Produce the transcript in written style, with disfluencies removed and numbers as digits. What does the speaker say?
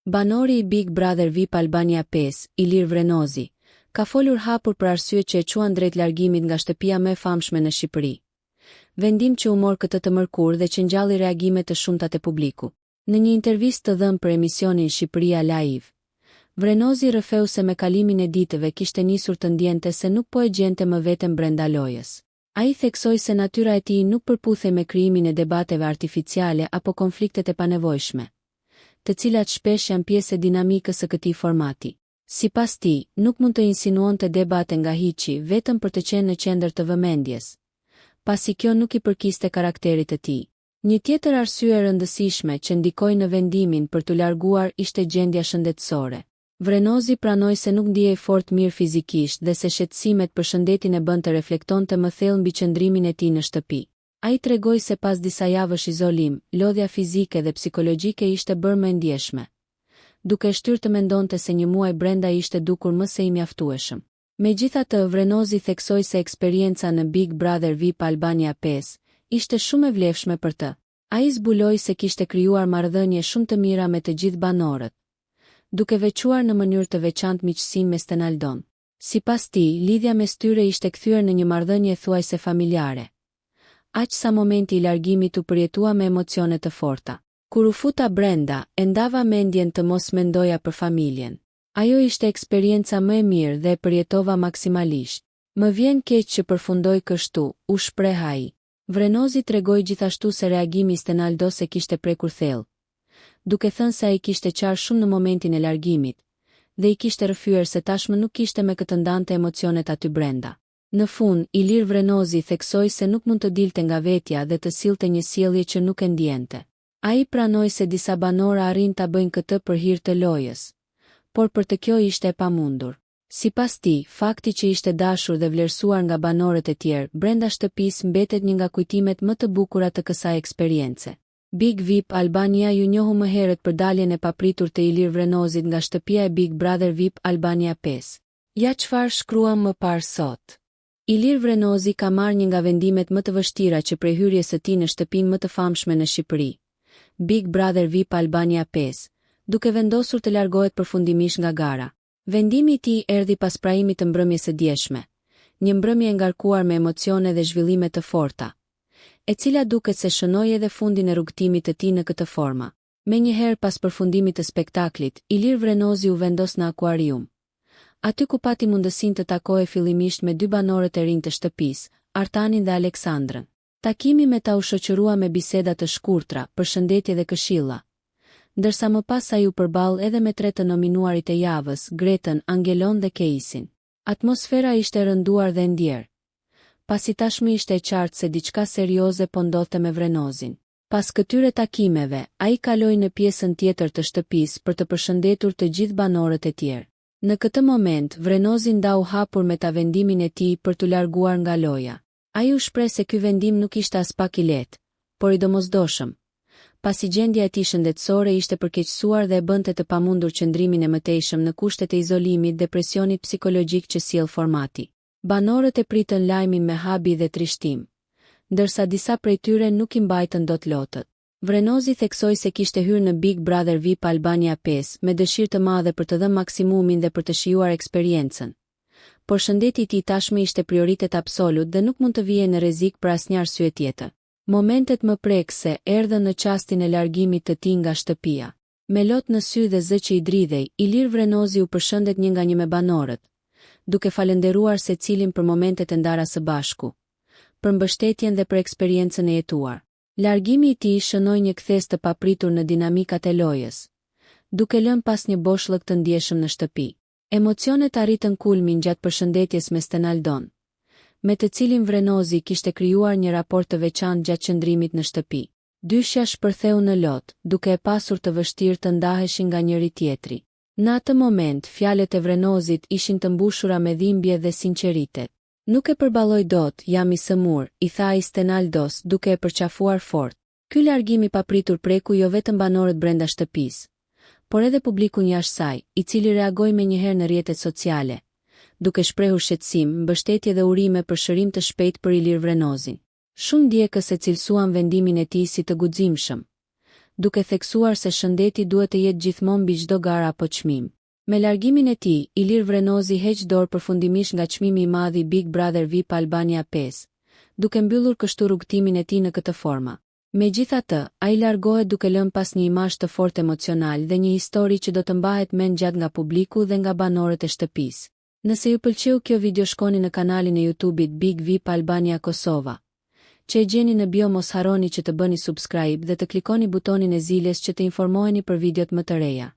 Banori i Big Brother VIP Albania 5, Ilir Vrenozi, ka folur hapur për arsyet që e quan drejt largimit nga shtëpia më e famshme në Shqipëri. Vendim që u mor këtë të mërkur dhe që ngjalli reagime të shumtat e publiku. Në një intervistë të dhënë për emisionin Shqipëria Live, Vrenozi rrëfeu se me kalimin e ditëve kishte nisur të ndjente se nuk po e gjente më veten brenda lojës. Ai theksoi se natyra e tij nuk përputhej me krijimin e debateve artificiale apo konfliktet e panevojshme, të cilat shpesh janë pjesë e dinamikës së këtij formati. Sipas tij, nuk mund të insinuonte debate nga hiçi vetëm për të qenë në qendër të vëmendjes, pasi kjo nuk i përkiste karakterit të tij. Një tjetër arsye e rëndësishme që ndikoi në vendimin për t'u larguar ishte gjendja shëndetësore. Vrenozi pranoi se nuk ndihej fort mirë fizikisht dhe se shqetësimet për shëndetin e bënte reflektonte më thellë mbi qëndrimin e tij në shtëpi. Ai tregoi se pas disa javësh izolim, lodhja fizike dhe psikologjike ishte bërë më ndjeshme, duke shtyrë të mendonte se një muaj brenda ishte dukur më së i mjaftueshëm. Megjithatë, Vrenozi theksoi se eksperienca në Big Brother VIP Albania 5 ishte shumë e vlefshme për të. Ai zbuloi se kishte krijuar marrëdhënie shumë të mira me të gjithë banorët, duke veçuar në mënyrë të veçantë miqësinë me Stenaldon. Sipas tij, lidhja mes tyre ishte kthyer në një marrëdhënie thuajse familjare, aq sa momenti i largimit u përjetua me emocione të forta. Kur u futa brenda, e ndava mendjen të mos mendoja për familjen. Ajo ishte eksperienca më e mirë dhe e përjetova maksimalisht. Më vjen keq që përfundoj kështu, u shpreh ai. Vrenozi tregoi gjithashtu se reagimi i Stenaldos e kishte prekur thellë, duke thënë se ai kishte qarë shumë në momentin e largimit, dhe i kishte rrëfyer se tashmë nuk kishte me këtë ndante emocionet aty brenda. Në fund, Ilir Vrenozi theksoi se nuk mund të dilte nga vetja dhe të sillte një sjellje që nuk e ndjente. Ai pranoi se disa banora arrin ta bëjnë këtë për hir të lojës, por për të kjo ishte e pamundur. Sipas tij, fakti që ishte dashur dhe vlerësuar nga banorët e tjerë brenda shtëpisë mbetet një nga kujtimet më të bukura të kësaj eksperience. Big VIP Albania ju njohu më herët për daljen e papritur të Ilir Vrenozit nga shtëpia e Big Brother VIP Albania 5. Ja çfarë shkruam më parë sot. Ilir Vrenozi ka marrë një nga vendimet më të vështira që prej hyrjes së tij në shtëpinë më të famshme në Shqipëri, Big Brother VIP Albania 5, duke vendosur të largohet përfundimisht nga gara. Vendimi i tij erdhi pas praimit të mbrëmjes së dieshme, një mbrëmje e ngarkuar me emocione dhe zhvillime të forta, e cila duket se shënoi edhe fundin e rrugtimit të tij në këtë forma. Menjëherë pas përfundimit të spektaklit, Ilir Vrenozi u vendos në akuarium, aty ku pati mundësinë të takojë fillimisht me dy banorët e rinj të shtëpisë, Artanin dhe Aleksandrën. Takimi me ta u shoqërua me biseda të shkurtra, përshëndetje dhe këshilla, ndërsa më pas ai u përball edhe me tre të nominuarit e javës, Gretën, Angelon dhe Keisin. Atmosfera ishte rënduar dhe ndjer, pasi tashmë ishte e qartë se diçka serioze po ndodhte me Vrenozin. Pas këtyre takimeve, ai kaloi në pjesën tjetër të shtëpisë për të përshëndetur të gjithë banorët e tjerë. Në këtë moment, Vrenozi ndau hapur me ta vendimin e tij për t'u larguar nga loja. Ai u shpreh se ky vendim nuk ishte as pak i lehtë, por i domosdoshëm, pasi gjendja e tij shëndetësore ishte përkeqësuar dhe e bënte të pamundur qëndrimin e mëtejshëm në kushtet e izolimit dhe presionit psikologjik që sjell formati. Banorët e pritën lajmin me habi dhe trishtim, ndërsa disa prej tyre nuk i mbajtën dot lotët. Vrenozi theksoi se kishte hyrë në Big Brother VIP Albania 5 me dëshirë të madhe për të dhënë maksimumin dhe për të shijuar eksperiencën, por shëndeti i tij tashmë ishte prioritet absolut dhe nuk mund të vijej në rrezik për asnjë arsye tjetër. Momentet më prekse erdhën në çastin e largimit të tij nga shtëpia. Me lot në sy dhe zë që i dridhej, Ilir Vrenozi u përshëndet një nga një me banorët, duke falënderuar secilin për momentet e ndara së bashku, për mbështetjen dhe për eksperiencën e jetuar. Largimi i tij shënoi një kthes të papritur në dinamikat e lojës, duke lënë pas një boshllëk të ndjeshëm në shtëpi. Emocionet arritën kulmin gjatë përshëndetjes me Stenaldon, me të cilin Vrenozi kishte krijuar një raport të veçantë gjatë qëndrimit në shtëpi. Dyshja shpërtheu në lot, duke e pasur të vështirë të ndaheshin nga njëri tjetri. Në atë moment, fjalët e Vrenozit ishin të mbushura me dhimbje dhe sinqeritet. Nuk e përballoj dot, jam i sëmur, i tha ai Stenaldos duke e përqafuar fort. Ky largim i papritur preku jo vetëm banorët brenda shtëpisë, por edhe publikun jashtë saj, i cili reagoi menjëherë në rrjetet sociale, duke shprehur shqetësim, mbështetje dhe urime për shërim të shpejtë për Ilir Vrenozin. Shumë ndjekës e cilësuan vendimin e tij si të guximshëm, duke theksuar se shëndeti duhet të jetë gjithmonë mbi çdo garë apo çmim. Me largimin e tij, Ilir Vrenozi heq dorë përfundimisht nga çmimi i madh i Big Brother VIP Albania 5, duke mbyllur kështu rrugtimin e tij në këtë forma. Megjithatë, ai largohet duke lënë pas një imazh të fortë emocional dhe një histori që do të mbahet mend gjatë nga publiku dhe nga banorët e shtëpisë. Nëse ju pëlqeu kjo video, shkoni në kanalin e YouTube-it Big VIP Albania Kosova, që e gjeni në bio. Mos harroni që të bëni subscribe dhe të klikoni butonin e zilës që të informoheni për videot më të reja.